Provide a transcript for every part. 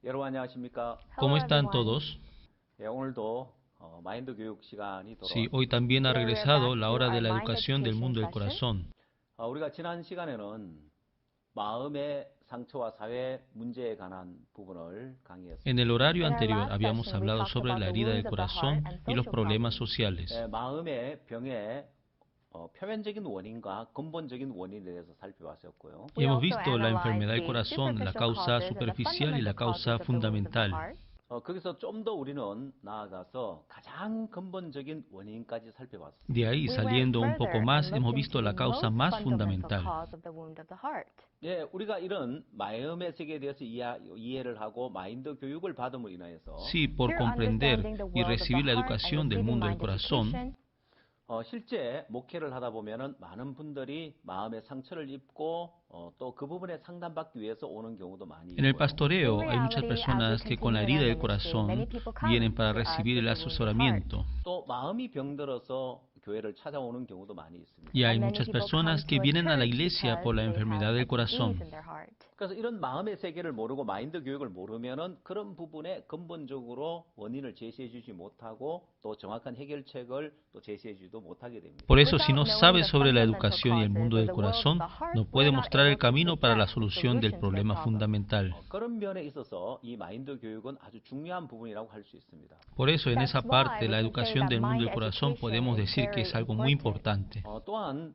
여러분 안녕하십니까? ¿Cómo están todos? 예, 오늘도 마인드 교육 시간이 Sí, 돌아왔습니다. hoy también ha regresado la hora de la educación del mundo del corazón. 우리가 지난 시간에는 마음의 상처와 사회 문제에 관한 부분을 강의했습니다. En el horario anterior habíamos hablado sobre la herida del corazón y los problemas sociales. 마음의 병의 표면적인 원인과 근본적인 원인에 대해서 살펴봤었고요. Y hemos visto la enfermedad del corazón, la causa superficial y la causa fundamental. 거기서 좀 더 우리는 나아가서 가장 근본적인 원인까지 살펴봤습니다. De ahí, saliendo un poco más, hemos visto la causa más fundamental. 예, 우리가 이런 마음의 세계에 대해서 이해를 하고 마인드 교육을 받음으로 인하여서 Sí, por comprender y recibir la educación del mundo del corazón, 실제 목회를 하다 보면은 많은 분들이 마음의 상처를 입고 또 그 부분에 상담받기 위해서 오는 경우도 많이 en el 있고요. pastoreo hay muchas personas que con la herida del corazón vienen para recibir el asesoramiento. 또 마음이 병들어서 교회를 찾아오는 경우도 많이 있습니다. Y hay muchas personas que vienen a la iglesia por la enfermedad del corazón. 그래서 이런 마음의 세계를 모르고 마인드 교육을 모르면은 그런 부분에 근본적으로 원인을 제시해 주지 못하고 또 정확한 해결책을 또 제시해 주지도 못하게 됩니다. Por eso, si no sabe sobre la educación y el mundo del corazón, no puede mostrar el camino para la solución del problema fundamental. 그런 면에 있어서 이 마인드 교육은 아주 중요한 부분이라고 할 수 있습니다. Por eso, en esa parte, la educación del mundo del corazón, podemos decir que es algo muy importante. 또한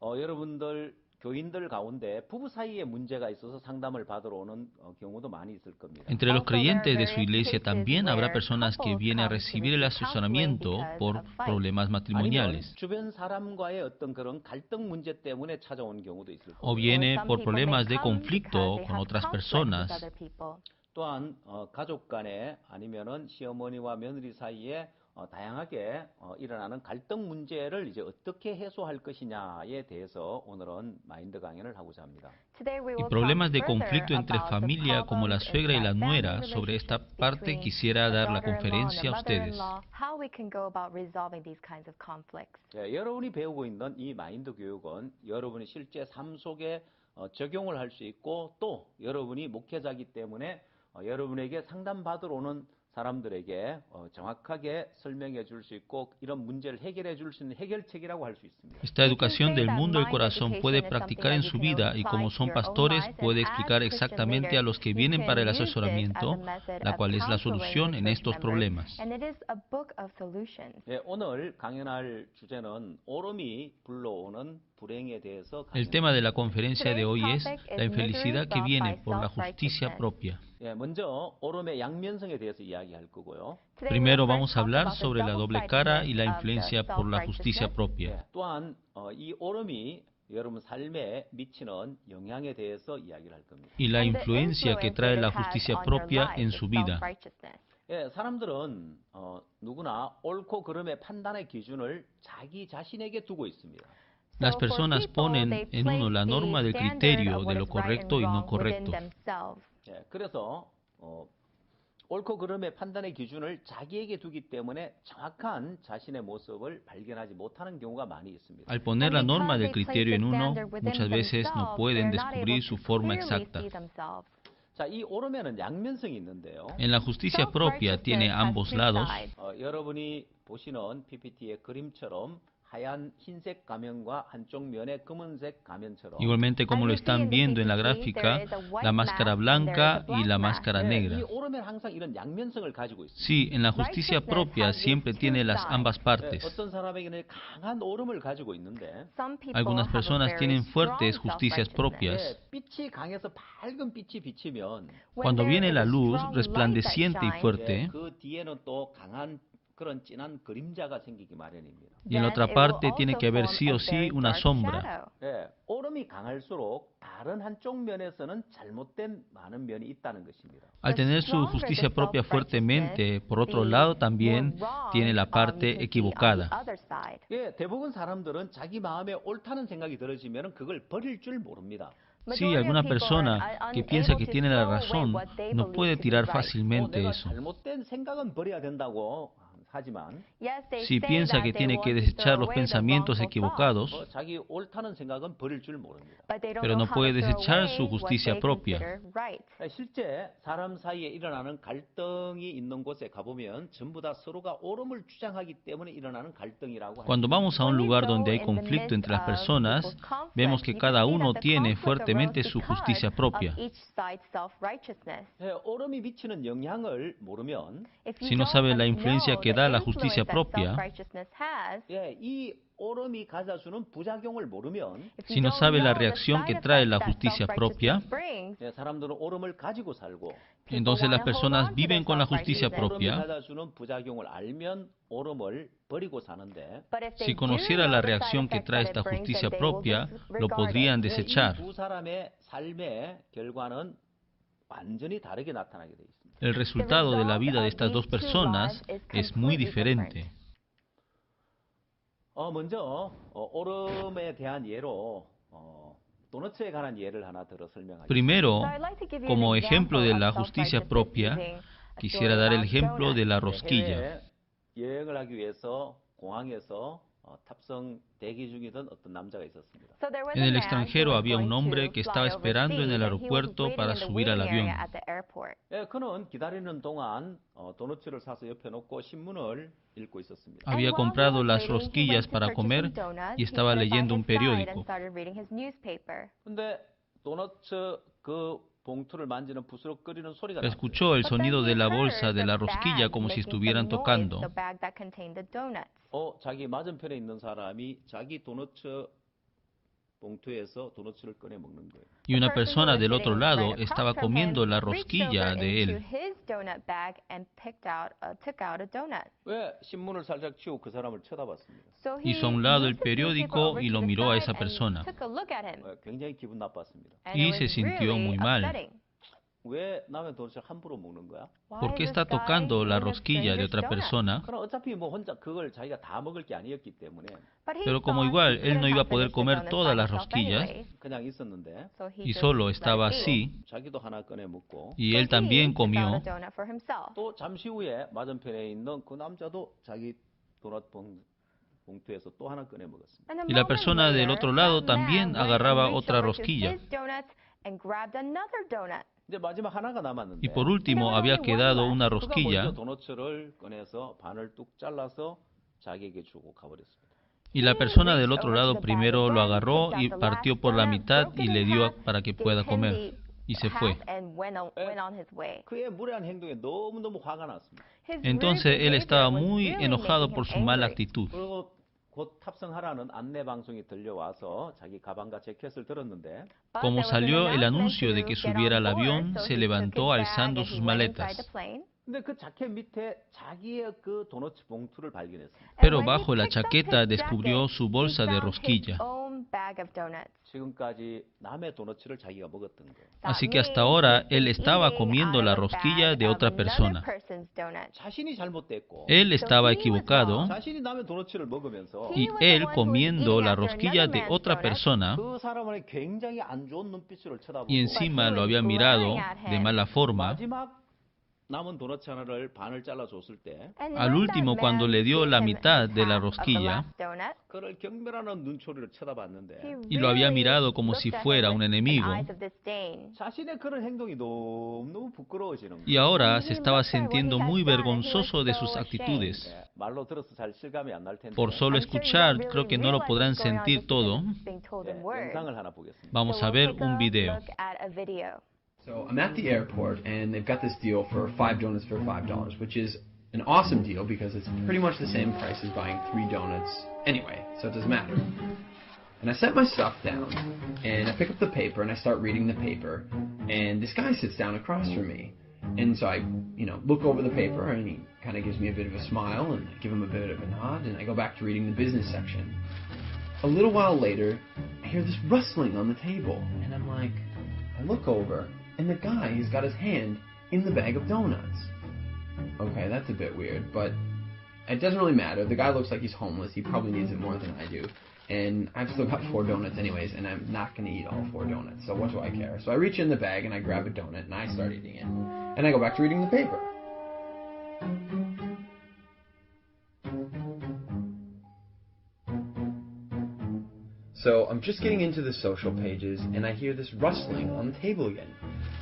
여러분들 교인들 가운데 부부 사이에 문제가 있어서 상담을 받으러 오는 경우도 많이 있을 겁니다. Entre los creyentes de su iglesia también habrá personas que vienen a recibir el asesoramiento por problemas 아니면 matrimoniales. 주변 사람과의 어떤 그런 갈등 문제 때문에 찾아오는 경우도 있을 O 겁니다. viene por problemas de conflicto con otras personas. 또한 가족 간에 아니면은 시어머니와 며느리 사이에 다양하게 일어나는 갈등 문제를 이제 어떻게 해소할 것이냐에 대해서 오늘은 마인드 강연을 하고자 합니다. Y problemas de conflicto entre familia como la suegra y la nuera. Sobre esta parte quisiera dar la conferencia a ustedes. 예, 여러분이 배우고 있는 이 마인드 교육은 여러분이 실제 삶 속에 적용을 할 수 있고 또 여러분이 목회자이기 때문에 여러분에게 상담받으러 오는 사람들에게 정확하게 설명해 줄 수 있고 이런 문제를 해결해 줄 수 있는 해결책이라고 할 수 있습니다. Esta educación del mundo del corazón puede practicar en su vida y como son pastores puede explicar exactamente a los que vienen para el asesoramiento la cual es la solución en estos problemas. 예, 오늘 강연할 주제는 오름이 불러오는 불행에 대해서 El tema de la conferencia de hoy es la infelicidad que viene por la justicia propia. 예, 먼저 오름의 양면성에 대해서 이야기할 거고요. Primero vamos a hablar sobre la doble cara y la influencia por la justicia propia. 예, 또한 이 오름이 여러분 삶에 미치는 영향에 대해서 이야기를 할 겁니다. Y la influencia que trae la justicia propia en su vida. 예, 사람들은 누구나 옳고 그름의 판단의 기준을 자기 자신에게 두고 있습니다. Las personas ponen en uno la norma del criterio de lo correcto y no correcto. 예, 그래서 옳고 그름의 판단의 기준을 자기에게 두기 때문에 정확한 자신의 모습을 발견하지 못하는 경우가 많이 있습니다. Al poner la norma del criterio en uno, muchas veces no pueden descubrir su forma exacta. 자, 이 오름에는 양면성이 있는데요. En la justicia propia tiene ambos lados. 여러분이 보시는 PPT의 그림처럼 하얀 흰색 가면과 한쪽 면에 검은색 가면처럼 Igualmente como lo están viendo en la gráfica, la máscara blanca y la máscara negra. 이 오름에는 항상 이런 양면성을 가지고 있습니다. Sí, en la justicia propia siempre tiene las ambas partes. 어떤 사람에게는 강한 오름을 가지고 있는데 Algunas personas tienen fuertes justicias propias. 빛이 강해서 밝은 빛이 비치면 Cuando viene la luz resplandeciente y fuerte, 그 뒤에는 또 강한 그런 진한 그림자가 생기기 마련입니다. y en la otra parte tiene que haber sí o sí una sombra. 예, 오름이 강할수록 다른 한쪽 면에서는 잘못된 많은 면이 있다는 것입니다. Al tener su justicia propia fuertemente, por otro lado también tiene la parte equivocada. 예, 대부분 사람들은 자기 마음에 옳다는 생각이 들어지면 그걸 버릴 줄 모릅니다. Sí, alguna persona que piensa que tiene la razón no puede tirar fácilmente 내가 eso. 잘못된 생각은 버려야 된다고 하지만 Si piensa que tiene que desechar los pensamientos equivocados, 자기 옳다는 생각은 버릴 줄 모릅니다. pero no puede desechar su justicia propia. 실제 사람 사이에 일어나는 갈등이 있는 곳에 가보면 전부 다 서로가 옳음을 주장하기 때문에 일어나는 갈등이라고 Cuando vamos a un lugar donde hay conflicto entre las personas, vemos que cada uno tiene fuertemente su justicia propia. 옳음이 미치는 영향을 모르면 Si no sabe la influencia que da la justicia propia, 이 옳음이 가져주는 부작용을 모르면 si no sabe la reacción que trae la justicia propia, 사람들은 옳음을 가지고 살고 entonces las personas viven con la justicia 옳음이 propia. 가져주는 부작용을 알면 옳음을 버리고 사는데 Si conociera la reacción que trae esta justicia propia, lo podrían desechar. 두 사람의 삶의 결과는 완전히 다르게 나타나게 돼 있습니다. El resultado de la vida de estas dos personas es muy diferente. 먼저 옳음에 대한 예로 도너츠에 관한 예를 하나 들어 설명하겠습니다. Primero, como ejemplo de la justicia propia, quisiera dar el ejemplo de la rosquilla. 여행을 하기 위해서 공항에서 탑승 대기 중이던 어떤 남자가 있었습니다. En el extranjero había un hombre que estaba esperando en el aeropuerto para subir al avión. 그는 기다리는 동안 도너츠를 사서 옆에 놓고 신문을 읽고 있었습니다. Había comprado las rosquillas para comer y estaba leyendo un periódico. 근데 도너츠 그 봉투를 만지는 부스럭거리는 소리가 Escuchó el sonido de la bolsa de la rosquilla como si estuvieran tocando. 자기 맞은편에 있는 사람이 자기 도너츠 봉투에서 도너츠를 꺼내 먹는 거예요. Y una persona del otro lado estaba comiendo la rosquilla de él. 왜 신문을 살짝 치우고 그 사람을 쳐다봤습니다. Hizo a un lado el periódico y lo miró a esa persona. 굉장히 기분 나빴습니다. Y se sintió muy mal. 왜 남의 도너츠를 함부로 먹는 거야? ¿Por qué está tocando la rosquilla de otra persona? 그럼 어차피 뭐 혼자 그걸 자기가 다 먹을 게 아니었기 때문에 Pero como igual él no iba a poder comer todas las rosquillas 그냥 있었는데 y solo estaba así, 자기도 하나 꺼내 먹고 y él también comió, 또 잠시 후에 맞은편에 있는 그 남자도 자기 도넛 봉투에서 또 하나 꺼내 먹었습니다. y la persona del otro lado también agarraba otra rosquilla. 이제 마지막 하나가 남았는데 Y por último había quedado una rosquilla 도넛을 꺼내서 반을 뚝 잘라서 자기에게 주고 가버렸습니다. y la persona del otro lado primero lo agarró y partió por la mitad y le dio para que pueda comer y se fue. 그의 무례한 행동에 너무너무 화가 났습니다. Entonces él estaba muy enojado por su mala actitud. 그리고 곧 탑승하라는 안내 방송이 들려와서 자기 가방과 재킷을 들었는데 Como salió el anuncio de que subiera al avión, se levantó alzando sus maletas. 근데 그 자켓 밑에 자기의 그 도넛 봉투를 발견했습니다. Pero bajo la chaqueta descubrió su bolsa de rosquilla. 지금까지 남의 도넛을 자기가 먹었던 거예요. Así que hasta ahora él estaba comiendo la rosquilla de otra persona. 자신이 잘못됐고 Él estaba equivocado 자신이 남의 도넛을 먹으면서 y él comiendo la rosquilla de otra persona 그 사람을 굉장히 안 좋은 눈빛으로 쳐다보고 y encima lo había mirado de mala forma. 마지막 남은 도넛 하나를 반을 잘라줬을 때 Al último, cuando le dio la mitad de la rosquilla 그를 경멸하는 눈초리로 쳐다봤는데 y lo había mirado como si fuera un enemigo, 자신의 그런 행동이 너무 부끄러워지는 거예요. y ahora se estaba sintiendo muy vergonzoso de sus actitudes. 말로 들어서 잘 실감이 안 날 텐데 Por solo escuchar, creo que no lo podrán sentir todo. 영상을 하나 보겠습니다. Vamos a ver un video. So I'm at the airport, and they've got this deal for 5 donuts for $5, which is an awesome deal because it's pretty much the same price as buying 3 donuts anyway, so it doesn't matter. And I set my stuff down, and I pick up the paper, and I start reading the paper, and this guy sits down across from me. And so I, look over the paper, and he kind of gives me a bit of a smile, and I give him a bit of a nod, and I go back to reading the business section. A little while later, I hear this rustling on the table, and I'm like, I look over, and the guy has got his hand in the bag of donuts. Okay, that's a bit weird, but it doesn't really matter. The guy looks like he's homeless. He probably needs it more than I do. And I've still got 4 donuts anyways, and I'm not going to eat all 4 donuts, so what do I care? So I reach in the bag, and I grab a donut, and I start eating it. And I go back to reading the paper. So I'm just getting into the social pages, and I hear this rustling on the table again.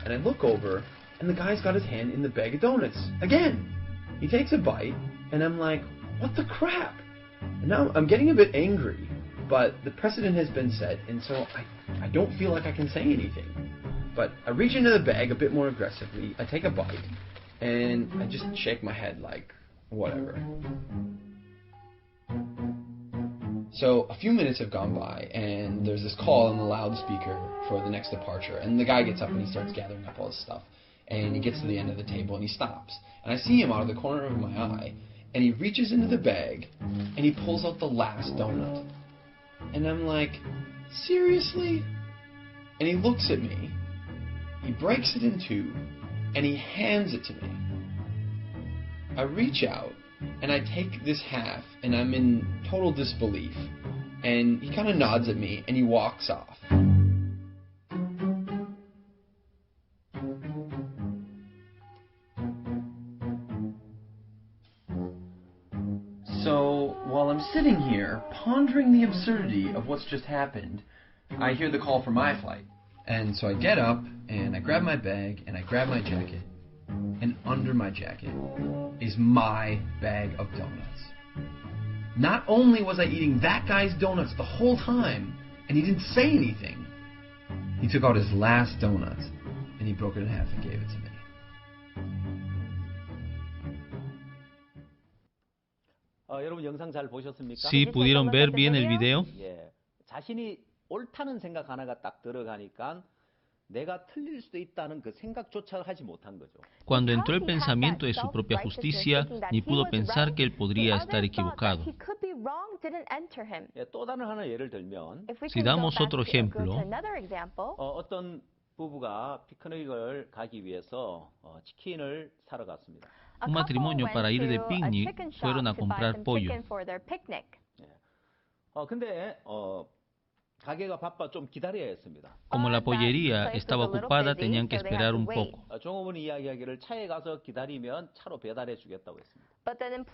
And I look over, and the guy's got his hand in the bag of donuts again. He takes a bite, and I'm like, what the crap? And now I'm getting a bit angry, but the precedent has been set, and so I don't feel like I can say anything. But I reach into the bag a bit more aggressively, I take a bite, and I just shake my head like, whatever. So a few minutes have gone by, and there's this call on the loudspeaker for the next departure, and the guy gets up and he starts gathering up all his stuff, and he gets to the end of the table and he stops, and I see him out of the corner of my eye, and he reaches into the bag and he pulls out the last donut, and I'm like, seriously? And he looks at me, he breaks it in two, and he hands it to me. I reach out and I take this half, and I'm in total disbelief, and he kind of nods at me and he walks off. So, while I'm sitting here pondering the absurdity of what's just happened, I hear the call for my flight. And so I get up, and I grab my bag, and I grab my jacket, and under my jacket is my bag of donuts. Not only was I eating that guy's donuts the whole time, and he didn't say anything, he took out his last donut, and he broke it in half and gave it to me. 여러분 영상 잘 보셨습니까? ¿Sí pudieron ver bien el video? 예, 자신이 옳다는 생각 하나가 딱 들어가니까 내가 틀릴 수도 있다는 그 생각조차 하지 못한 거죠. Cuando entró el pensamiento de su propia justicia, ni pudo pensar que él podría estar equivocado. 예, 또 다른 하나 예를 들면 Si damos otro ejemplo, 어떤 부부가 피크닉을 가기 위해서 치킨을 사러 갔습니다. un matrimonio para ir de picnic fueron a comprar pollo. 근데 가게가 바빠 좀 기다려야 했습니다. Como la pollería estaba ocupada, tenían que esperar un poco. 종업원이 이야기하기를 차에 가서 기다리면 차로 배달해 주겠다고 했습니다.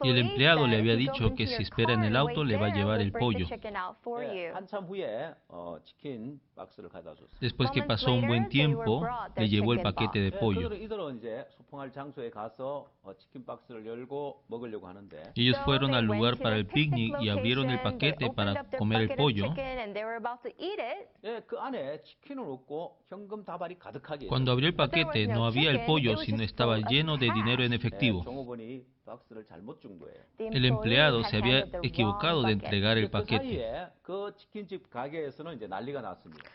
Y el empleado le había dicho que si espera en el auto le va a llevar el pollo. 예, 한참 후에 치킨 박스를 가져다 줬어요. Después que pasó un buen tiempo, le llevó el paquete de pollo. 이들은 이제 소풍할 장소에 가서 치킨 박스를 열고 먹으려고 하는데. Ellos fueron al lugar para el picnic y abrieron el paquete para comer el pollo. 예, 그 안에 치킨은 없고 현금 다발이 가득하게. Cuando abrió el paquete no había el pollo, sino estaba lleno de dinero en efectivo. 종업원이 박스를 잘못 준 거예요. El empleado se había equivocado de entregar el 그 paquete. 사이에 그 치킨집 가게에서는 이제 난리가 났습니다.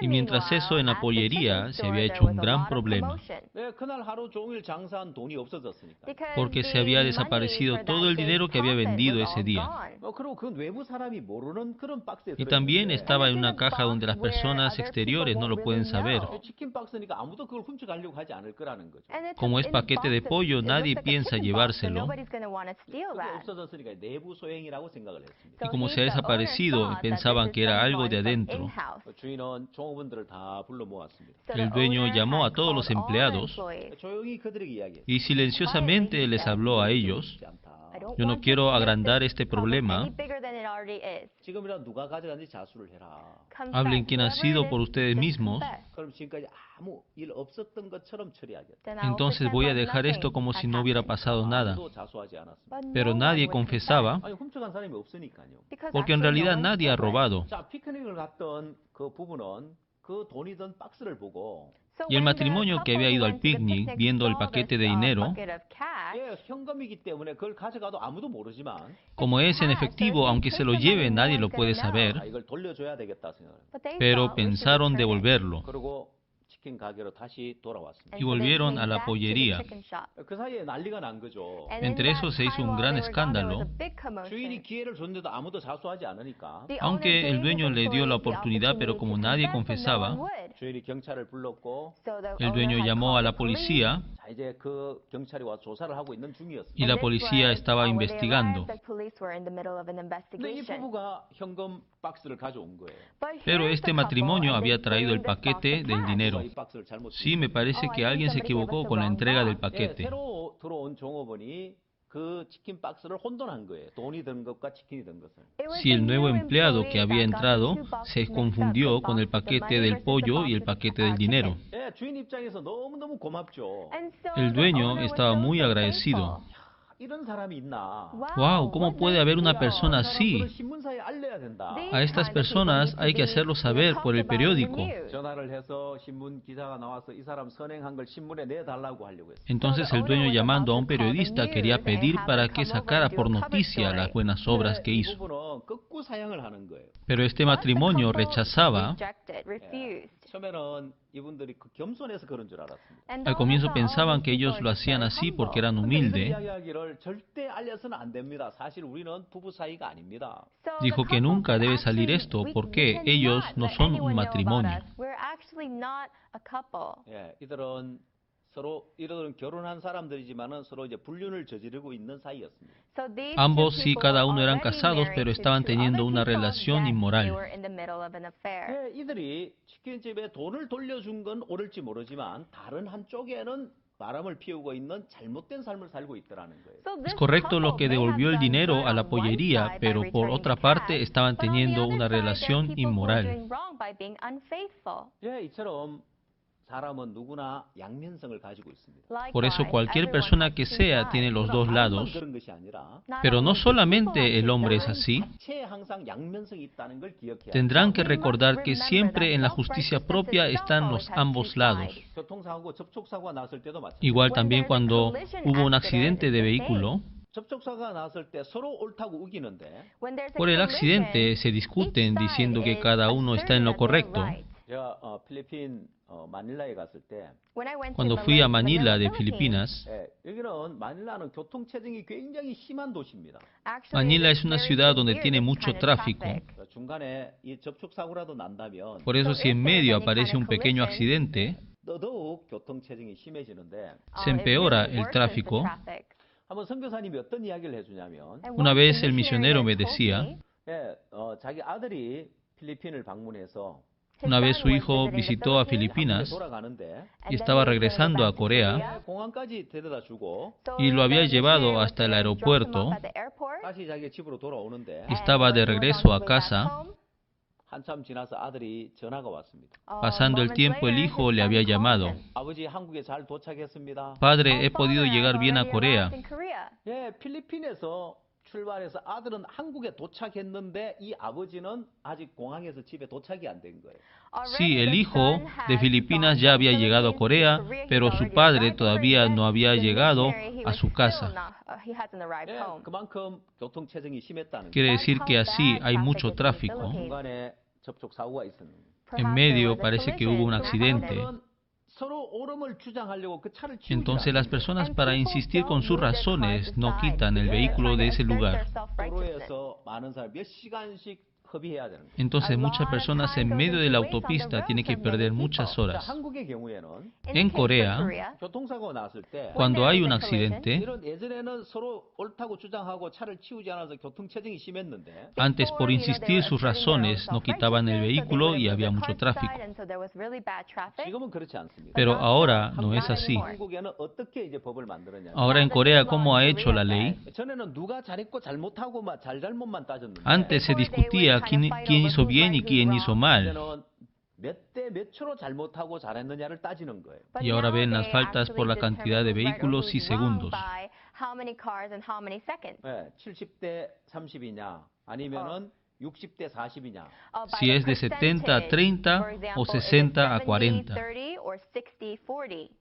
Y mientras eso, en la pollería se había hecho un gran problema, 네, 그날 하루 종일 장사한 돈이 없어졌으니까. porque se había desaparecido todo el dinero que había vendido ese día. 그리고 그 외부 사람이 모르는 그런 박스에 Y también 들어있는데 estaba en una caja donde las personas exteriores no lo pueden saber. 치킨 박스니까 아무도 그걸 훔쳐가려고 하지 않을 거라는 거죠. Como es paquete de pollo, nadie piensa llevárselo. 그게 없어졌으니까 내부 소행이라고 생각을 했습니다. Y como se ha desaparecido, pensaban que era algo de adentro. 주인은 종업원들을 다 불러 모았습니다. El dueño llamó a todos los empleados 조용히 그들에게 이야기했어요. y silenciosamente les habló a ellos. Yo no quiero agrandar este problema. 지금이라도 누가 가져간지 자수를 해라. Hablen quién ha sido por ustedes mismos. 그럼 지금까지 아무 일 없었던 것처럼 처리하겠다. Entonces voy a dejar esto como si no hubiera pasado nada. 아무도 자수하지 않았습니다. Pero nadie confesaba, 아니 훔쳐간 사람이 없으니까요. porque en realidad nadie ha robado. 자, 피크닉을 갔던 그 부부는 그 돈이 든 박스를 보고 Y el matrimonio que había ido al picnic viendo el paquete de dinero, 예, 현금이기 때문에 그걸 가져가도 아무도 모르지만 como es en efectivo, aunque se lo lleve, nadie lo puede saber, 이걸 돌려줘야 되겠다 생각을. pero pensaron devolverlo 그리고 치킨 가게로 다시 돌아왔습니다. y volvieron a la pollería. 그 사이에 난리가 난 거죠. Entre eso se hizo un gran escándalo. 주인이 기회를 줬는데도 아무도 자수하지 않으니까 Aunque el dueño le dio la oportunidad, pero como nadie confesaba, 주인이 경찰을 불렀고 el dueño llamó a la policía 자, 이제 그 경찰이 와서 조사를 하고 있는 중이었습니다. y la policía estaba investigando. 근데 이 부부가 현금 박스를 가져온 거예요. Pero este matrimonio había traído el paquete del dinero. 이 박스를 잘못 Sí, me parece que alguien se equivocó con la entrega del paquete. 새로 들어온 종업원이 그 치킨 박스를 혼돈한 거예요. 돈이 든 것과 치킨이 든 것을. Si el nuevo empleado que había entrado se confundió con el paquete del pollo y el paquete del dinero. 예, 주인 입장에서 너무너무 고맙죠. El dueño estaba muy agradecido. 이런 사람이 있나? Wow, ¿cómo puede haber una persona así? 그걸 신문사에 알려야 된다. A estas personas hay que hacerlo saber por el periódico. 전화를 해서 신문 기자가 나와서 이 사람 선행한 걸 신문에 내달라고 하려고 했어요. Entonces el dueño, llamando a un periodista, quería pedir para que sacara por noticia las buenas obras que 이 hizo. 부부는 극구 사양을 하는 거예요. Pero este matrimonio rechazaba. 처음에는 이분들이 그 겸손해서 그런 줄 알았습니다. Al comienzo pensaban que ellos lo hacían así porque eran humildes. 이야기를 절대 알려서는 안 됩니다. 사실 우리는 부부 사이가 아닙니다. Dijo que nunca debe salir esto porque ellos no son un matrimonio. 예, 이들은 결혼한 사람들이지만은 서로 이제 불륜을 저지르고 있는 사이였습니다. Ambos sí, cada uno eran casados, pero estaban teniendo una relación inmoral. 예, 이들이 치킨집에 돈을 돌려준 건 옳을지 모르지만 다른 한쪽에는 바람을 피우고 있는 잘못된 삶을 살고 있더라는 거예요. Es correcto lo que devolvió el dinero a la pollería, pero por otra parte estaban teniendo una relación inmoral. 예, 이처럼 사람은 누구나 양면성을 가지고 있습니다. Por eso cualquier persona que sea tiene los dos lados, 그런 것이 아니라 pero no solamente el hombre es así. 자체에 항상 양면성이 있다는 걸 기억해야 Tendrán que recordar que siempre en la justicia propia están los ambos lados. 교통사고, 접촉사고가 났을 때도 마찬가지. Igual también cuando hubo un accidente de vehículo, 접촉사고가 났을 때 서로 옳다고 우기는데 por el accidente se discuten diciendo que cada uno está en lo correcto. 제가 필리핀 마닐라에 갔을 때 Cuando fui a Manila de Filipinas, 예, 여기는 마닐라는 교통체증이 굉장히 심한 도시입니다. Manila es una ciudad donde tiene mucho tráfico. 중간에 이 접촉사고라도 난다면 Por eso si en medio aparece un pequeño accidente, 더더욱 교통체증이 심해지는데 se empeora el tráfico. 한번 선교사님이 어떤 이야기를 해주냐면 Una vez el misionero me decía, 예, 자기 아들이 필리핀을 방문해서 una vez su hijo visitó a Filipinas 돌아가는데 y estaba regresando a Corea 공항까지 데려다 주고 y lo había llevado hasta el aeropuerto 다시 자기 집으로 돌아오는데 y estaba de regreso a casa. 한참 지나서 아들이 전화가 왔습니다. Pasando el tiempo, el hijo le había llamado. 아버지 한국에 잘 도착했습니다. Padre, he podido llegar bien a Corea. 예, 필리핀에서 출발해서 아들은 한국에 도착했는데 이 아버지는 아직 공항에서 집에 도착이 안 된 거예요. Sí, el hijo de Filipinas ya había llegado a Corea, pero su padre todavía no había llegado a su casa. 예, 그만큼 교통체증이 심했다는 Quiere 거예요. decir que así hay mucho tráfico. 중간에 접촉사고가 있었는데 En medio parece que hubo un accidente. 서로 옳음을 주장하려고 그 차를 Entonces las personas, para insistir con sus razones, no quitan el vehículo de ese lugar. 도로에서 많은 사람 몇 시간씩 허비해야 되는 거예요. Entonces muchas personas en medio de la autopista tienen que perder muchas horas. 한국의 경우에는 En Corea, 교통사고가 났을 때 cuando hay un accidente, 이런 예전에는 서로 옳다고 주장하고 차를 치우지 않아서 교통체증이 심했는데 antes por insistir sus razones no quitaban el vehículo y había mucho tráfico. 지금은 그렇지 않습니다. Pero ahora no es así. 한국에는 어떻게 이제 법을 만들었냐? Ahora en Corea, ¿cómo ha hecho la ley? 전에는 누가 잘했고 잘못하고 막 잘잘못만 따졌는데 Antes se discutía quién hizo bien y quién hizo mal. 이제는 몇 대 몇 초로 잘못하고 잘했느냐를 따지는 거예요. Y ahora ven las faltas por la cantidad de vehículos y segundos. 네, 70대 30이냐 아니면은 60대 40이냐. Si es de 70 a 30 o 60 a 40.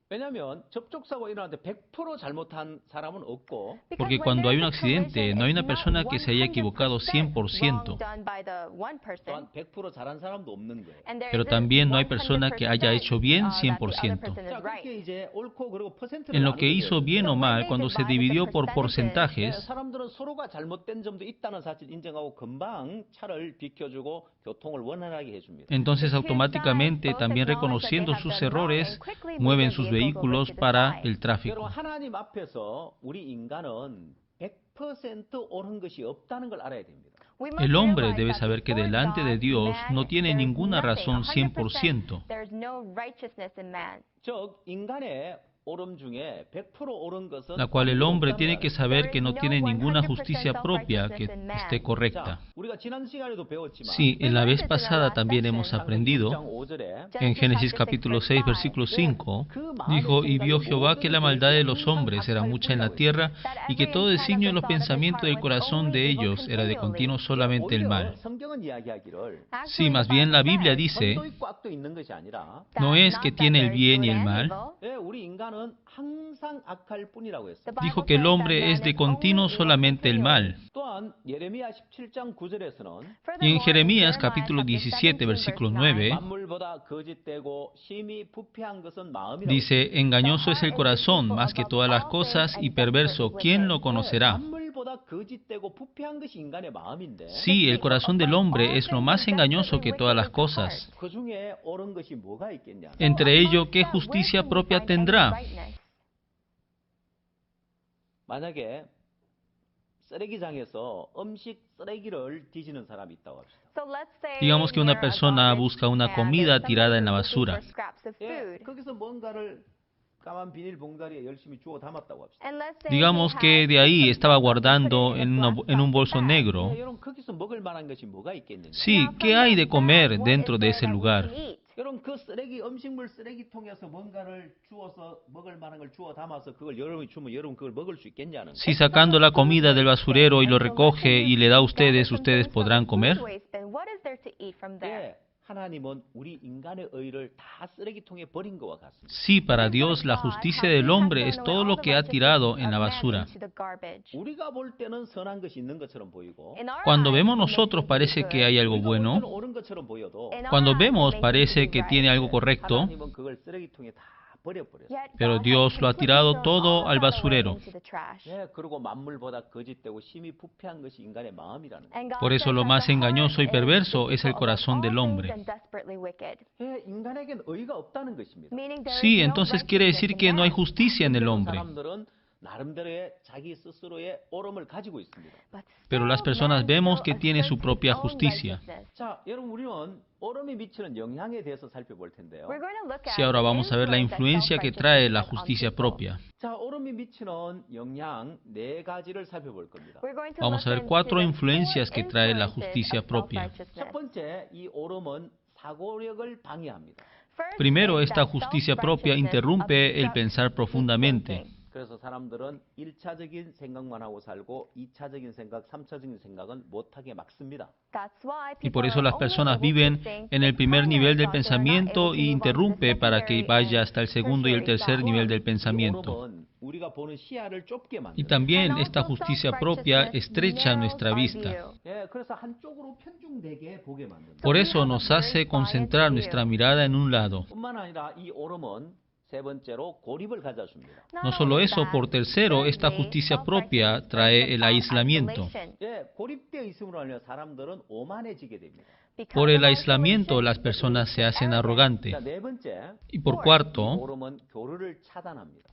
왜냐하면 접촉사고 일어났는데 100% 잘못한 사람은 없고 Porque cuando hay un accidente, no hay una persona que se haya equivocado 100%. 또한 100% 잘한 사람도 없는 거예요. Pero también no hay persona que haya hecho bien 100%. 자, 그렇게 이제 옳고 그리고 퍼센트를 En lo que 나누게 hizo 돼요. bien o mal, cuando se dividió por 네, porcentajes, 사람들은 서로가 잘못된 점도 있다는 사실 인정하고 금방 차를 비켜주고 교통을 원활하게 해줍니다. entonces automáticamente, también reconociendo sus errores, mueven sus vehículos para el 여러분 tráfico. 하나님 앞에서 우리 인간은 100% 옳은 것이 없다는 걸 알아야 됩니다. El hombre debe saber que delante de Dios no tiene ninguna razón 100%. 즉 인간의 la cual el hombre tiene que saber que no tiene ninguna justicia propia que esté correcta. Sí, en la vez pasada también hemos aprendido, en Génesis capítulo 6, versículo 5, dijo, y vio Jehová que la maldad de los hombres era mucha en la tierra, y que todo designio en los pensamientos del corazón de ellos era de continuo solamente el mal. Sí, más bien la Biblia dice, no es que tiene el bien y el mal. Dijo que el hombre es de continuo solamente el mal. Y en Jeremías capítulo 17, versículo 9, dice, engañoso es el corazón más que todas las cosas y perverso, ¿quién lo conocerá? Sí, el corazón del hombre es lo más engañoso que todas las cosas. Entre ello, ¿qué justicia propia tendrá? Digamos que una persona busca una comida tirada en la basura. Digamos que de ahí estaba guardando en un bolso negro. Sí, ¿qué hay de comer dentro de ese lugar? Si sacando la comida del basurero y lo recoge y le da a ustedes, ¿ustedes podrán comer? Sí, para Dios la justicia del hombre es todo lo que ha tirado en la basura. Cuando vemos nosotros parece que hay algo bueno. Cuando vemos parece que tiene algo correcto. Pero Dios lo ha tirado todo al basurero. Por eso lo más engañoso y perverso es el corazón del hombre. Sí, entonces quiere decir que no hay justicia en el hombre. Pero las personas vemos que tiene su propia justicia. Sí, ahora vamos a ver la influencia que trae la justicia propia. Vamos a ver 4 influencias que trae la justicia propia. Primero, esta justicia propia interrumpe el pensar profundamente. Y por eso las personas viven en el primer nivel del pensamiento e interrumpe para que vaya hasta el segundo y el tercer nivel del pensamiento. Y también esta justicia propia estrecha nuestra vista. Por eso nos hace concentrar nuestra mirada en un lado. No solo eso, por tercero, esta justicia propia trae el aislamiento. Por el aislamiento, las personas se hacen arrogantes. Y por cuarto,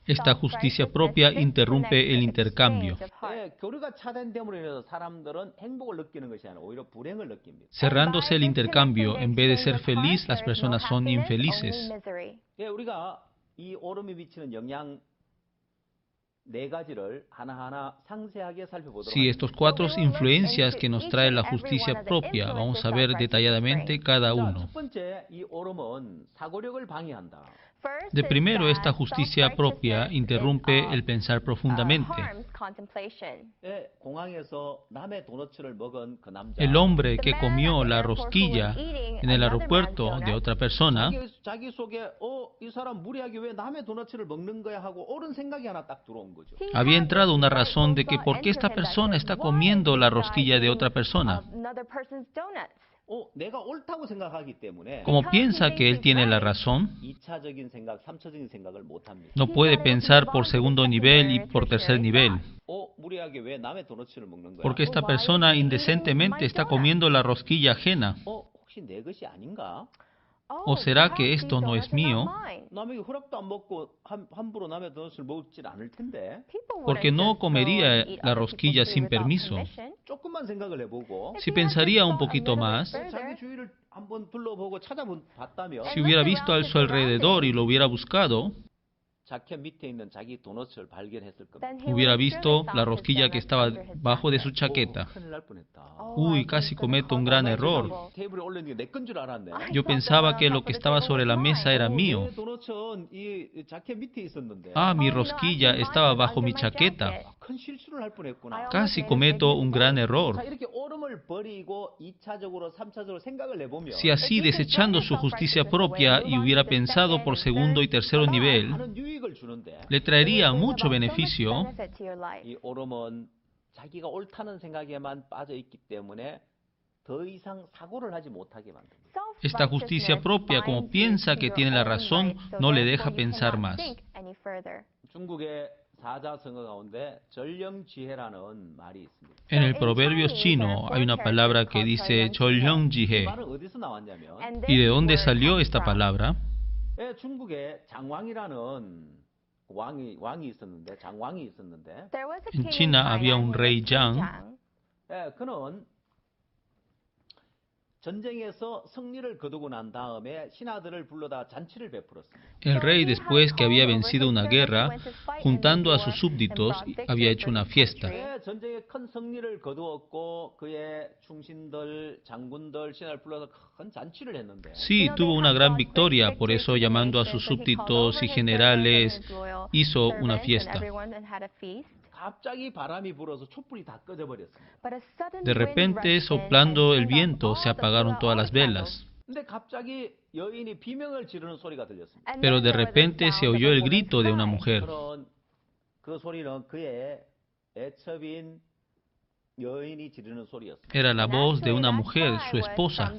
esta justicia propia interrumpe el intercambio. Cerrándose el intercambio, en vez de ser feliz, las personas son infelices. Sí, estos 4 influencias que nos trae la justicia propia, vamos a ver detalladamente cada uno. De primero, esta justicia propia interrumpe el pensar profundamente. El hombre que comió la rosquilla en el aeropuerto de otra persona había entrado una razón de que por qué esta persona está comiendo la rosquilla de otra persona. Como piensa que él tiene la razón, no puede pensar por segundo nivel y por tercer nivel. Porque esta persona indecentemente está comiendo la rosquilla ajena. ¿O será que esto no es mío? Porque no comería la rosquilla sin permiso. Si pensaría un poquito más, si hubiera visto a su alrededor y lo hubiera buscado, hubiera visto la rosquilla que estaba bajo de su chaqueta. Uy, casi cometo un gran error. Yo pensaba que lo que estaba sobre la mesa era mío. Ah, mi rosquilla estaba bajo mi chaqueta. Casi cometo un gran error. Si así, desechando su justicia propia y hubiera pensado por segundo y tercer nivel, le traería mucho beneficio. Esta justicia propia, como piensa que tiene la razón, no le deja pensar más. En el Proverbios chino hay una palabra que dice 절령지혜. ¿Y de dónde salió esta palabra? En China había un rey Zhang. El rey, después que había vencido una guerra, juntando a sus súbditos, había hecho una fiesta. Sí, tuvo una gran victoria, por eso llamando a sus súbditos y generales, hizo una fiesta. De repente, soplando el viento, se apagaron todas las velas. Pero de repente se oyó el grito de una mujer. Era la voz de una mujer, su esposa.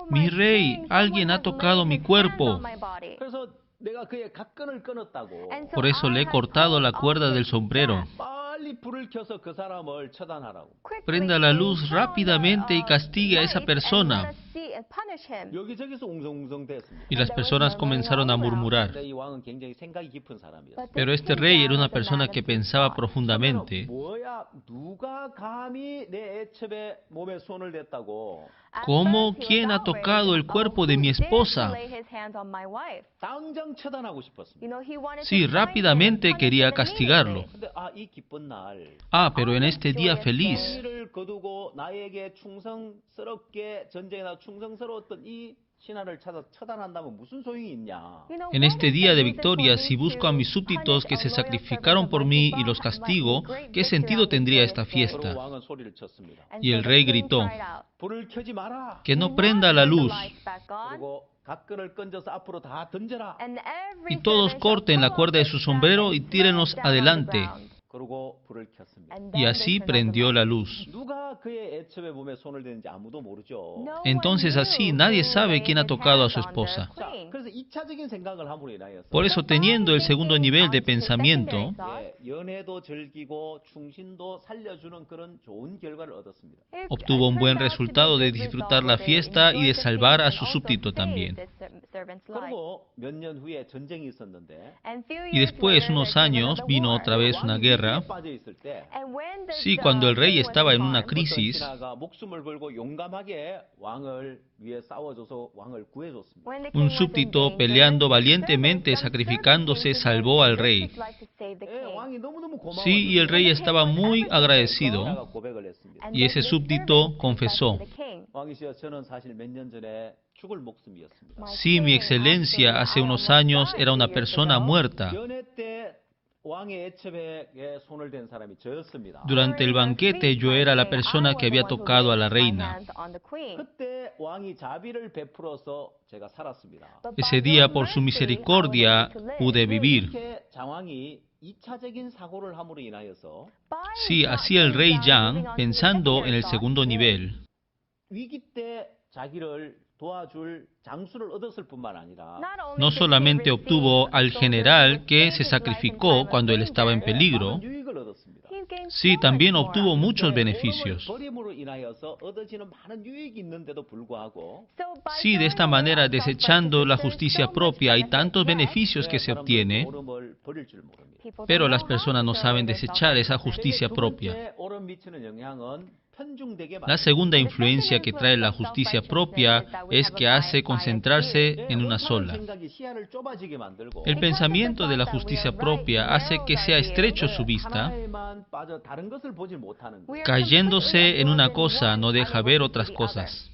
Mi rey, alguien ha tocado mi cuerpo. Por eso le he cortado la cuerda del sombrero. Prenda la luz rápidamente y castigue a esa persona. Y las personas comenzaron a murmurar. Pero este rey era una persona que pensaba profundamente. ¿Cómo? ¿Quién ha tocado el cuerpo de mi esposa? Sí, rápidamente quería castigarlo. Ah, pero en este día feliz, en este día de victoria, si busco a mis súbditos que se sacrificaron por mí y los castigo, ¿qué sentido tendría esta fiesta? Y el rey gritó, que no prenda la luz. Y todos corten la cuerda de su sombrero y tírenlos adelante. Y así prendió la luz. Entonces así nadie sabe quién ha tocado a su esposa. Por eso, teniendo el segundo nivel de pensamiento, obtuvo un buen resultado de disfrutar la fiesta y de salvar a su súbdito también. Y después, unos años, vino otra vez una guerra. Sí, cuando el rey estaba en una crisis, un súbdito peleando valientemente, sacrificándose, salvó al rey. Sí, y el rey estaba muy agradecido. Y ese súbdito confesó: sí, mi excelencia, hace unos años era una persona muerta. Durante el banquete yo era la persona que había tocado a la reina. Ese día, por su misericordia, pude vivir. Sí, así el rey Zhang, pensando en el segundo nivel, no solamente obtuvo al general que se sacrificó cuando él estaba en peligro, sí, también obtuvo muchos beneficios. Sí, de esta manera, desechando la justicia propia, hay tantos beneficios que se obtiene, pero las personas no saben desechar esa justicia propia. La segunda influencia que trae la justicia propia es que hace concentrarse en una sola. El pensamiento de la justicia propia hace que sea estrecho su vista, cayéndose en una cosa no deja ver otras cosas.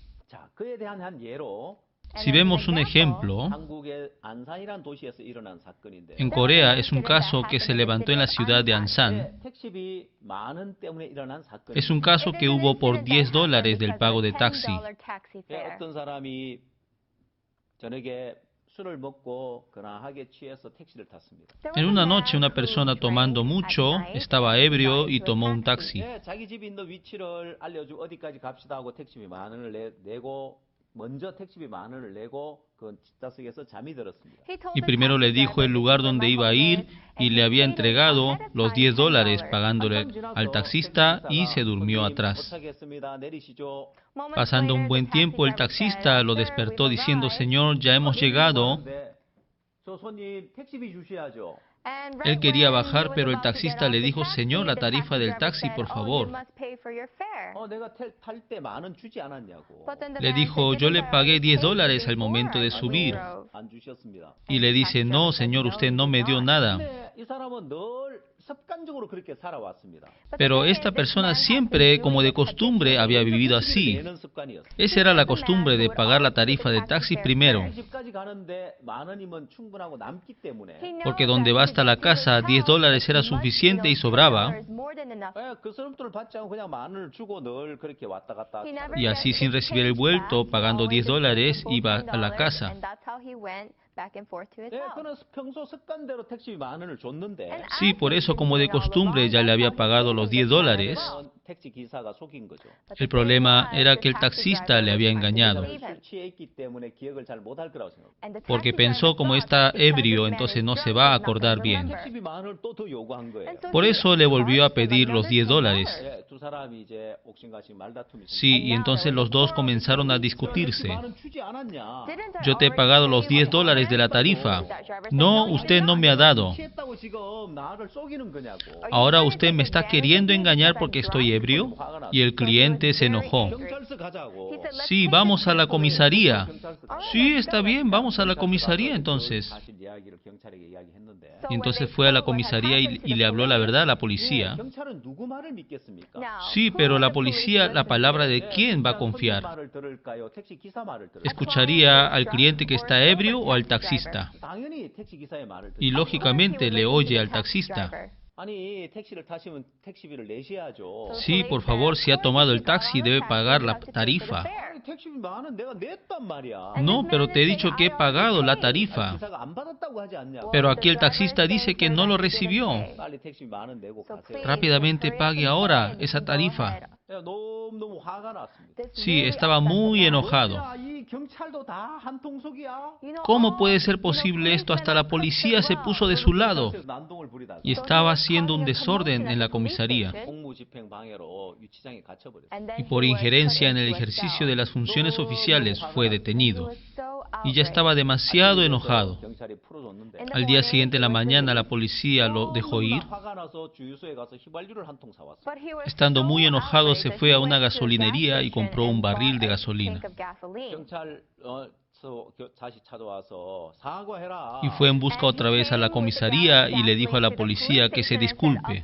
Si vemos un ejemplo, en Corea es un caso que se levantó en la ciudad de Ansan. Es un caso que hubo por $10 del pago de taxi. En una noche una persona tomando mucho estaba ebrio y tomó un taxi. Y primero le dijo el lugar donde iba a ir y le había entregado los $10 pagándole al taxista y se durmió atrás. Pasando un buen tiempo, el taxista lo despertó diciendo: «Señor, ya hemos llegado». Él quería bajar, pero el taxista le dijo: «Señor, la tarifa del taxi, por favor». Le dijo: «Yo le pagué $10 al momento de subir». Y le dice: «No, señor, usted no me dio nada». Pero esta persona siempre, como de costumbre, había vivido así. Esa era la costumbre de pagar la tarifa del taxi primero. Porque donde va hasta la casa, $10 era suficiente y sobraba. Y así, sin recibir el vuelto, pagando $10, iba a la casa. Sí, por eso, como de costumbre, ya le había pagado los $10. El problema era que el taxista le había engañado. Porque pensó, como está ebrio, entonces no se va a acordar bien. Por eso le volvió a pedir los $10. Sí, y entonces los dos comenzaron a discutirse. «Yo te he pagado los $10 de la tarifa». «No, usted no me ha dado». «Ahora usted me está queriendo engañar porque estoy ebrio». Y el cliente se enojó. «Sí, vamos a la comisaría». «Sí, está bien, vamos a la comisaría entonces». Y entonces fue a la comisaría y le habló la verdad a la policía. Sí, pero la policía, ¿la palabra de quién va a confiar? ¿Escucharía al cliente que está ebrio o al taxista? Y lógicamente le oye al taxista. Sí, por favor, si ha tomado el taxi debe pagar la tarifa. No, pero te he dicho que he pagado la tarifa. Pero aquí el taxista dice que no lo recibió. Rápidamente pague ahora esa tarifa. Sí, estaba muy enojado. ¿Cómo puede ser posible esto? Hasta la policía se puso de su lado y estaba haciendo un desorden en la comisaría. Y por injerencia en el ejercicio de las funciones oficiales fue detenido. Y ya estaba demasiado enojado. Al día siguiente en la mañana la policía lo dejó ir. Estando muy enojado se fue a una gasolinería y compró un barril de gasolina. Y fue en busca otra vez a la comisaría y le dijo a la policía que se disculpe.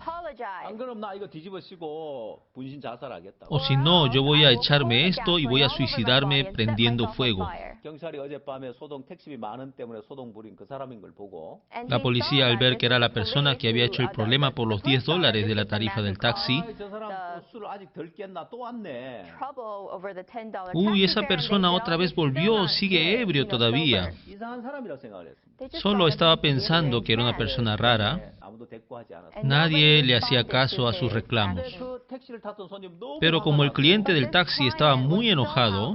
O si no, yo voy a echarme esto y voy a suicidarme prendiendo fuego. La policía, al ver que era la persona que había hecho el problema por los $10 de la tarifa del taxi, uy, esa persona otra vez volvió, sigue ebrio todavía. Solo estaba pensando que era una persona rara. Nadie le hacía caso a sus reclamos. Pero como el cliente del taxi estaba muy enojado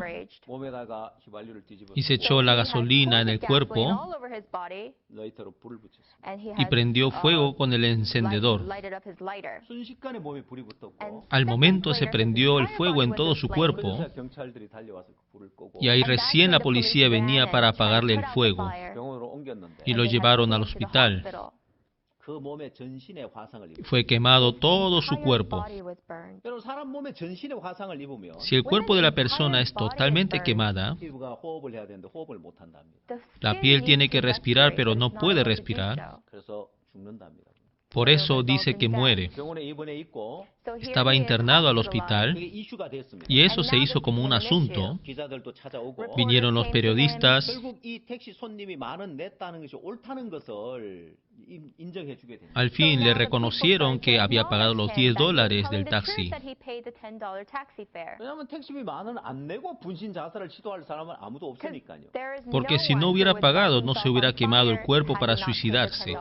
y se echó la gasolina en el cuerpo y prendió fuego con el encendedor. Al momento se prendió el fuego en todo su cuerpo y ahí recién la policía venía para apagarle el fuego y lo llevaron al hospital. Fue quemado todo su cuerpo. Si el cuerpo de la persona es totalmente quemada, la piel tiene que respirar, pero no puede respirar. Por eso dice que muere. Estaba internado al hospital y eso se hizo como un asunto. Vinieron los periodistas. Al fin le reconocieron que había pagado los $10 del taxi. Porque si no hubiera pagado, no se hubiera quemado el cuerpo para suicidarse.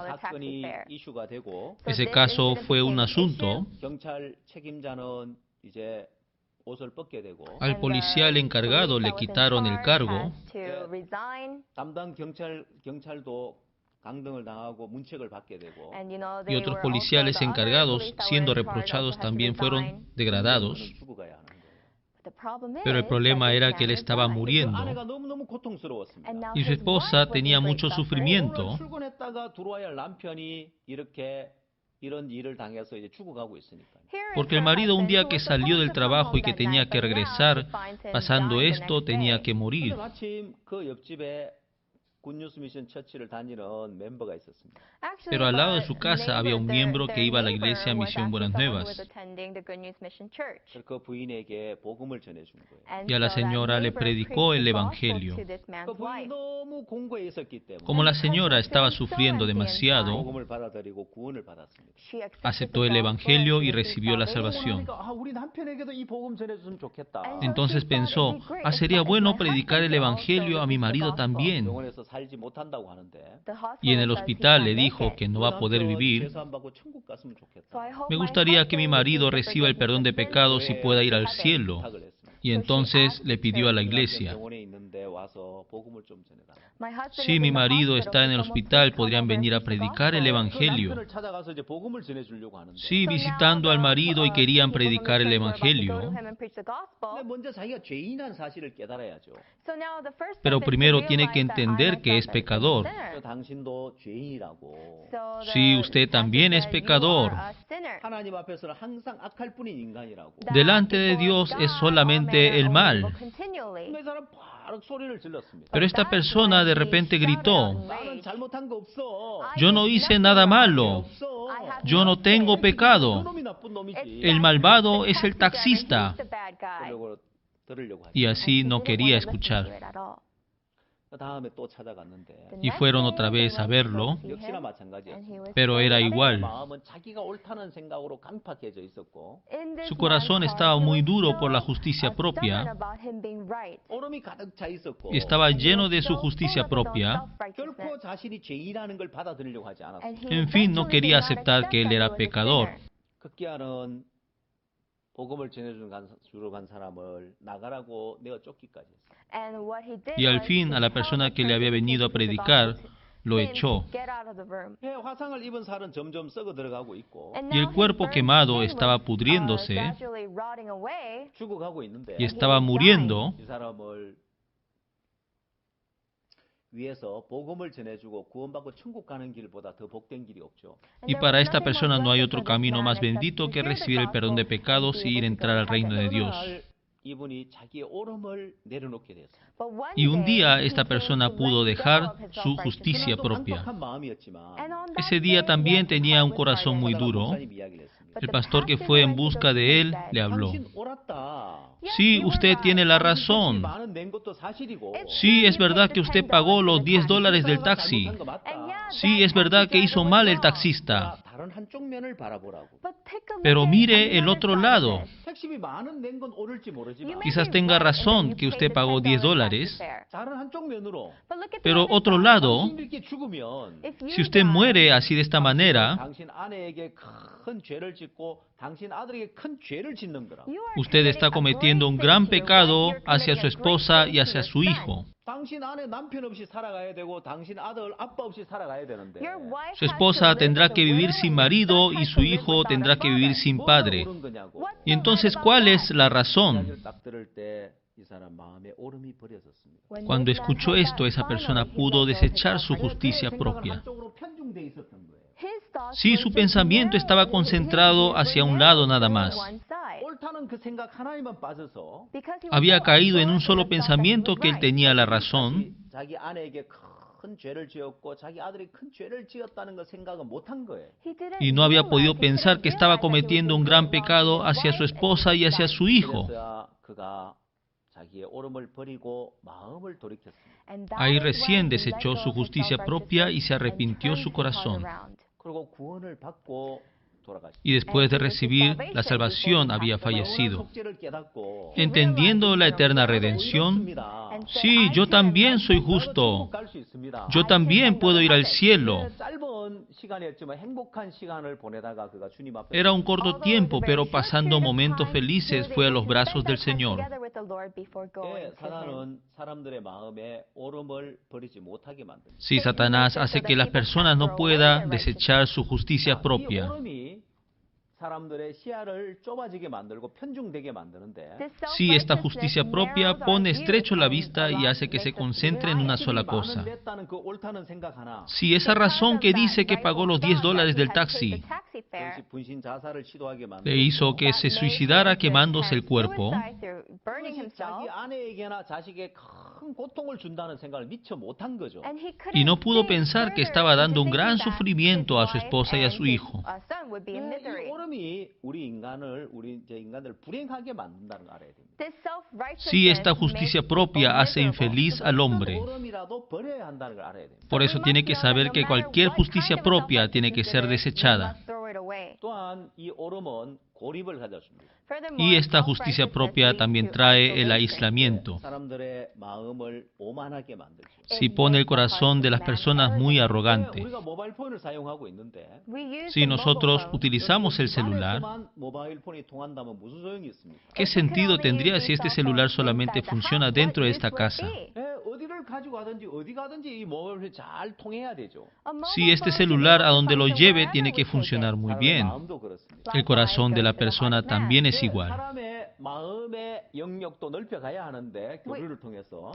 Ese caso fue un asunto. Al policía encargado le quitaron el cargo. Y otros policiales encargados, siendo reprochados, también fueron degradados. Pero el problema era que él estaba muriendo y su esposa tenía mucho sufrimiento. Porque el marido un día que salió del trabajo y que tenía que regresar, pasando esto, tenía que morir. Pero al lado de su casa había un miembro que iba a la iglesia Misión Buenas Nuevas. Y a la señora le predicó el evangelio. Como la señora estaba sufriendo demasiado, aceptó el evangelio y recibió la salvación. Entonces pensó, sería bueno predicar el evangelio a mi marido también. Y en el hospital le dijo que no va a poder vivir. Me gustaría que mi marido reciba el perdón de pecados y pueda ir al cielo. Y entonces le pidió a la iglesia, si mi marido está en el hospital, ¿podrían venir a predicar el evangelio? Sí, visitando al marido y querían predicar el evangelio. Pero primero tiene que entender que es pecador. Sí, usted también es pecador. Delante de Dios es solamente el mal. Pero esta persona de repente gritó, yo no hice nada malo, yo no tengo pecado, el malvado es el taxista. Y así no quería escuchar. Y fueron otra vez a verlo, pero era igual. Su corazón estaba muy duro por la justicia propia y estaba lleno de su justicia propia. En fin, no quería aceptar que él era pecador. Y al fin, a la persona que le había venido a predicar, lo echó. Y el cuerpo quemado estaba pudriéndose y estaba muriendo. Y para esta persona no hay otro camino más bendito que recibir el perdón de pecados y ir a entrar al reino de Dios. Y un día esta persona pudo dejar su justicia propia. Ese día también tenía un corazón muy duro. El pastor que fue en busca de él le habló. Sí, usted tiene la razón. Sí, es verdad que usted pagó los $10 del taxi. Sí, es verdad que hizo mal el taxista. Pero mire el otro lado. Quizás tenga razón que usted pagó $10. Pero otro lado, si usted muere así de esta manera, usted está cometiendo un gran pecado hacia su esposa y hacia su hijo. Su esposa tendrá que vivir sin marido y su hijo tendrá que vivir sin padre. Y entonces, ¿cuál es la razón? Cuando escuchó esto, esa persona pudo desechar su justicia propia. Sí, su pensamiento estaba concentrado hacia un lado nada más. Había caído en un solo pensamiento que él tenía la razón. Y no había podido pensar que estaba cometiendo un gran pecado hacia su esposa y hacia su hijo. Ahí recién desechó su justicia propia y se arrepintió su corazón. Y después de recibir la salvación había fallecido. Entendiendo la eterna redención, sí, yo también soy justo. Yo también puedo ir al cielo. Era un corto tiempo, pero pasando momentos felices fue a los brazos del Señor. Sí, Satanás hace que las personas no puedan desechar su justicia propia. Sí, esta justicia propia pone estrecho la vista y hace que se concentre en una sola cosa. Sí, esa razón que dice que pagó los $10 del taxi le hizo que se suicidara quemándose el cuerpo. Y no pudo pensar que estaba dando un gran sufrimiento a su esposa y a su hijo. Sí, esta justicia propia hace infeliz al hombre. Por eso tiene que saber que cualquier justicia propia tiene que ser desechada. Y esta justicia propia también trae el aislamiento. Si pone el corazón de las personas muy arrogante. Si nosotros utilizamos el celular, ¿qué sentido tendría si este celular solamente funciona dentro de esta casa? Si este celular a donde lo lleve tiene que funcionar muy bien. El corazón de la persona también es igual.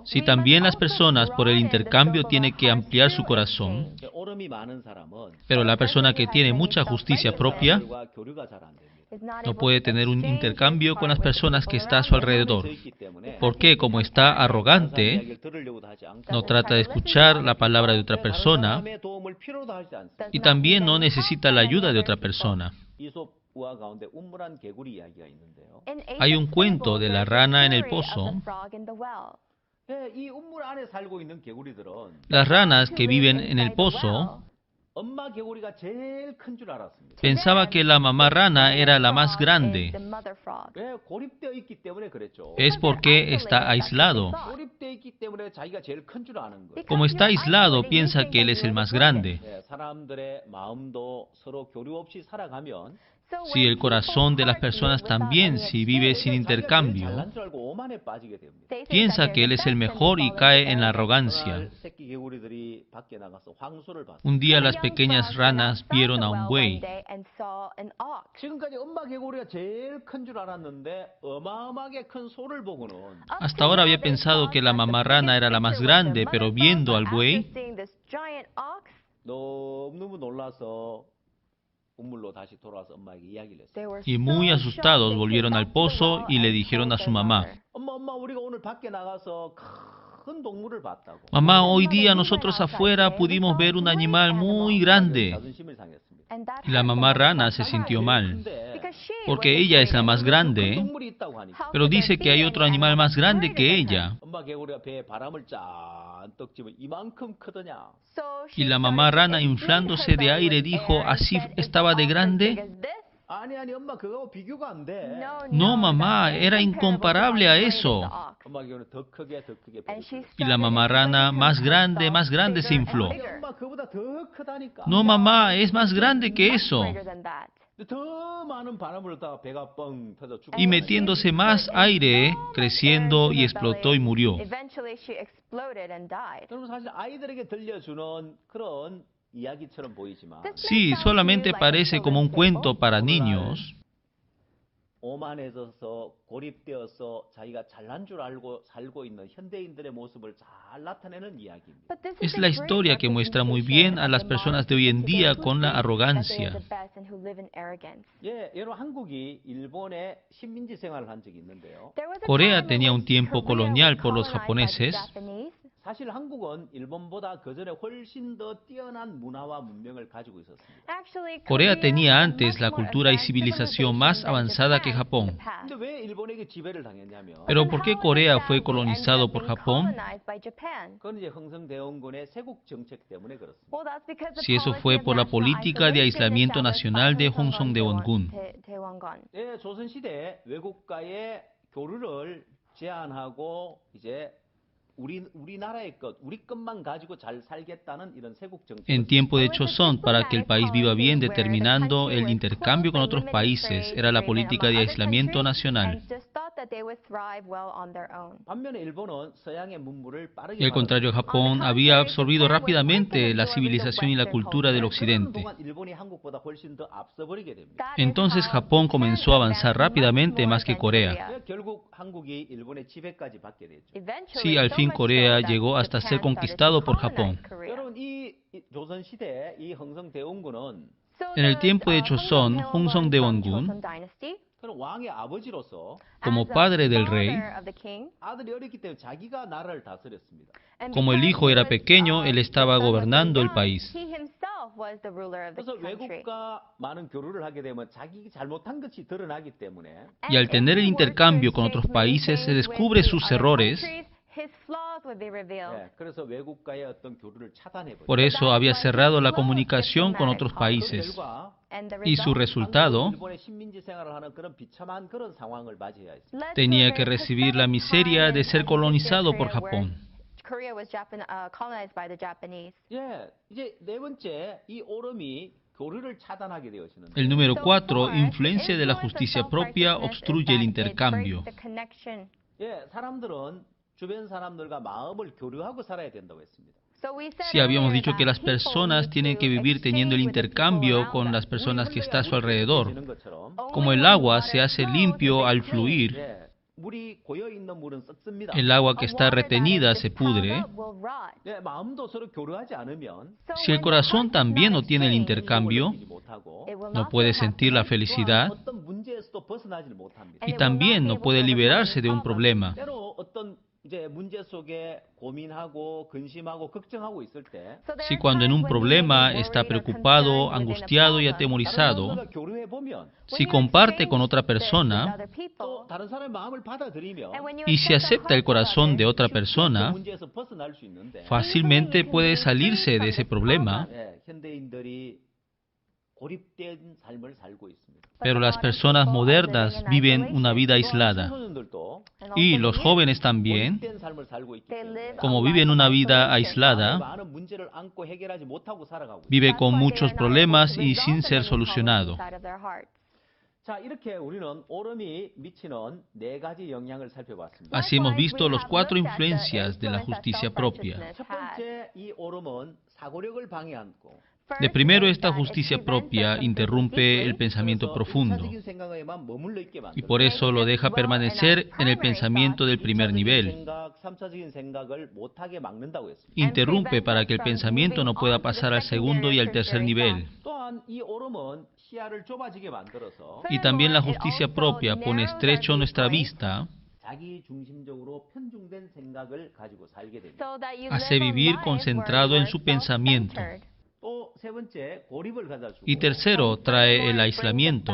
Si también las personas por el intercambio tienen que ampliar su corazón, pero la persona que tiene mucha justicia propia no puede tener un intercambio con las personas que están a su alrededor, porque como está arrogante, no trata de escuchar la palabra de otra persona y también no necesita la ayuda de otra persona. Hay un cuento de la rana en el pozo. Las ranas que viven en el pozo pensaba que la mamá rana era la más grande. Es porque está aislado. Como está aislado, piensa que él es el más grande. Si el corazón de las personas también, si vive sin intercambio, piensa que él es el mejor y cae en la arrogancia. Un día las pequeñas ranas vieron a un buey. Hasta ahora había pensado que la mamá rana era la más grande, pero viendo al buey, y muy asustados volvieron al pozo y le dijeron a su mamá: mamá, hoy día nosotros afuera pudimos ver un animal muy grande. Y la mamá rana se sintió mal, porque ella es la más grande, pero dice que hay otro animal más grande que ella. Y la mamá rana, inflándose de aire, dijo: ¿así estaba de grande? No, mamá, era incomparable a eso. Y la mamá rana, más grande, se infló. No, mamá, es más grande que eso. Y metiéndose más aire, creciendo, y explotó y murió. Sí, solamente parece como un cuento para niños, 오만해져서 고립되어서 자기가 잘난 줄 알고 살고 있는 현대인들의 모습을 잘 나타내는 이야기입니다. Es la historia que muestra muy bien a las personas de hoy en día con la arrogancia. 예, 여러분 한국이 일본의 식민지 생활을 한 적이 있는데요. Corea tenía un tiempo colonial por los japoneses. 사실 한국은 일본보다 그 전에 훨씬 더 뛰어난 문화와 문명을 가지고 있었습니다. Corea tenía antes la cultura y civilización más avanzada que Japón. 근데 왜 일본에게 지배를 당했냐면 Pero ¿por qué Corea fue colonizado por Japón? 그건 이제 흥성대원군의 세국 정책 때문에 그렇습니다. Si eso fue por la política de aislamiento nacional de Hongseong-daewon-gun. 예, 조선시대 외국과의 교류를 제한하고 이제 우리나라의 것, 우리 것만 가지고 잘 살겠다는 이런 세국 정책. En tiempo de Joseon, para que el país viva bien, determinando el intercambio con otros países, era la política de aislamiento nacional. 반면에 일본은 서양의 문물을 빠르게. Y al contrario, Japón había absorbido rápidamente la civilización y la cultura del occidente. 일본이 한국보다 훨씬 더 앞서버리게 됩니다. Entonces Japón comenzó a avanzar rápidamente más que Corea. 결국 한국이 일본의 지배까지 받게 됐죠. Sí, al fin Corea llegó hasta ser conquistado por Japón. 여러분 이 조선시대 이 흥성대원군은 En el tiempo de Joseon, Hongseong-daewon-gun, 그런 왕의 아버지로서 como padre del rey, 아들이 어렸기 때문에 자기가 나라를 다스렸습니다. como el hijo era pequeño, él estaba gobernando el país. 그래서 외국과 많은 교류를 하게 되면 자기 잘못한 것이 드러나기 때문에 Y al tener el intercambio con otros países, se descubre sus errores. 그래서 외국과의 어떤 교류를 차단해버려요. Por eso había cerrado la comunicación con otros países. Y su resultado, 일본의 식민지 생활을 하는 그런 비참한 그런 상황을 맞이해야 했습니다. tenía que recibir la miseria de ser colonizado por Japón. 예, 이제 네 번째 이 오름이 교류를 차단하게 되어지는데. El número 4, influencia de la justicia propia obstruye el intercambio. 예, 사람들은 주변 사람들과 마음을 교류하고 살아야 된다고 했습니다. Sí, habíamos dicho que las personas tienen que vivir teniendo el intercambio con las personas que están a su alrededor. Como el agua se hace limpio al fluir, 물이 고여 있는 물은 썩습니다. el agua que está retenida se pudre. 예, 마음도 서로 교류하지 않으면 Si el corazón también no tiene el intercambio, no puede sentir la felicidad 어떤 문제에서도 벗어나지 못합니다. y también no puede liberarse de un problema. 때로 어떤 이제 문제 속에 고민하고 근심하고 걱정하고 있을 때 Si cuando en un problema está preocupado, angustiado y atemorizado, 사람들과 교류해 보면 si comparte con otra persona 또 다른 사람의 마음을 받아들이면 y si acepta el corazón de otra persona, 문제에서 벗어날 수 있는데 fácilmente puede salirse de ese problema. 예, 현대인들이 고립된 삶을 살고 있습니다. Pero las personas modernas viven una vida aislada. Y los jóvenes también, 고립된 삶을 살고 있기 때문에 como viven una vida aislada, 많은 문제를 안고 해결하지 못하고 살아가고 있습니다. vive con muchos problemas y sin ser solucionado. 자, 이렇게 우리는 오름이 미치는 네 가지 영향을 살펴봤습니다. Así hemos visto las 4 influencias de la justicia propia. 첫 번째 이 오름은 사고력을 방해하고 De primero, esta justicia propia interrumpe el pensamiento profundo 이차적인 생각에만 머물러 있게 y 만듭니다. por eso lo deja permanecer en el pensamiento del primer nivel. 생각, 3차적인 생각을 못하게 막는다고 했습니다. Interrumpe para que el pensamiento no pueda pasar al segundo y al tercer nivel. 또한 이 오름은 시야를 좁아지게 만들어서 Y también la justicia propia pone estrecho nuestra vista, 자기 중심적으로 편중된 생각을 가지고 살게 됩니다. hace vivir concentrado en su pensamiento. 또 세 번째 고립을 가져다 주고 Y tercero, trae el aislamiento.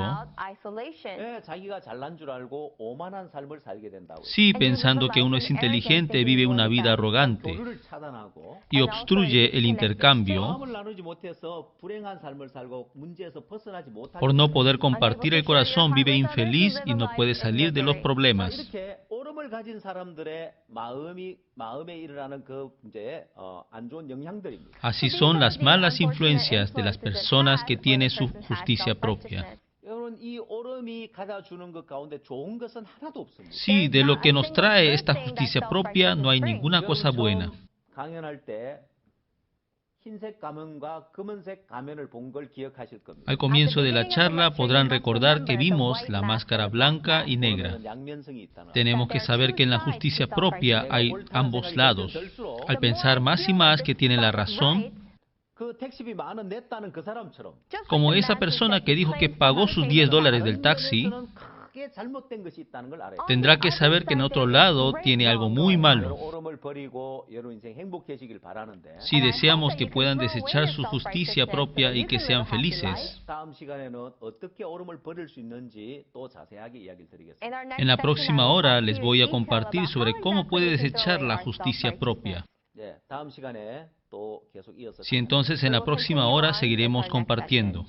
예, 자기가 잘난 줄 알고 오만한 삶을 살게 된다고. Sí, pensando que uno es inteligente, vive una vida arrogante 교류를 차단하고 y obstruye el intercambio 마음을 나누지 못해서 불행한 삶을 살고 문제에서 벗어나지 못하게. por no poder compartir el corazón, vive infeliz y no puede salir de los problemas. 이렇게 오름을 가진 사람들의 마음에 일어나는 그 이제 안 좋은 영향들입니다. Así son las malas influencias de las personas que tienen su justicia propia. 여러분 이 오름이 가져다 주는 것 가운데 좋은 것은 하나도 없습니다. Sí, de lo que nos trae esta justicia propia no hay ninguna cosa buena. 강연할 때 Al comienzo de la charla podrán recordar que vimos la máscara blanca y negra. Tenemos que saber que en la justicia propia hay ambos lados. Al pensar más y más que tiene la razón, como esa persona que dijo que pagó sus $10 del taxi, tendrá que saber que en otro lado tiene algo muy malo. Si deseamos que puedan desechar su justicia propia y que sean felices, en la próxima hora les voy a compartir sobre cómo puede desechar la justicia propia. Si entonces en la próxima hora seguiremos compartiendo.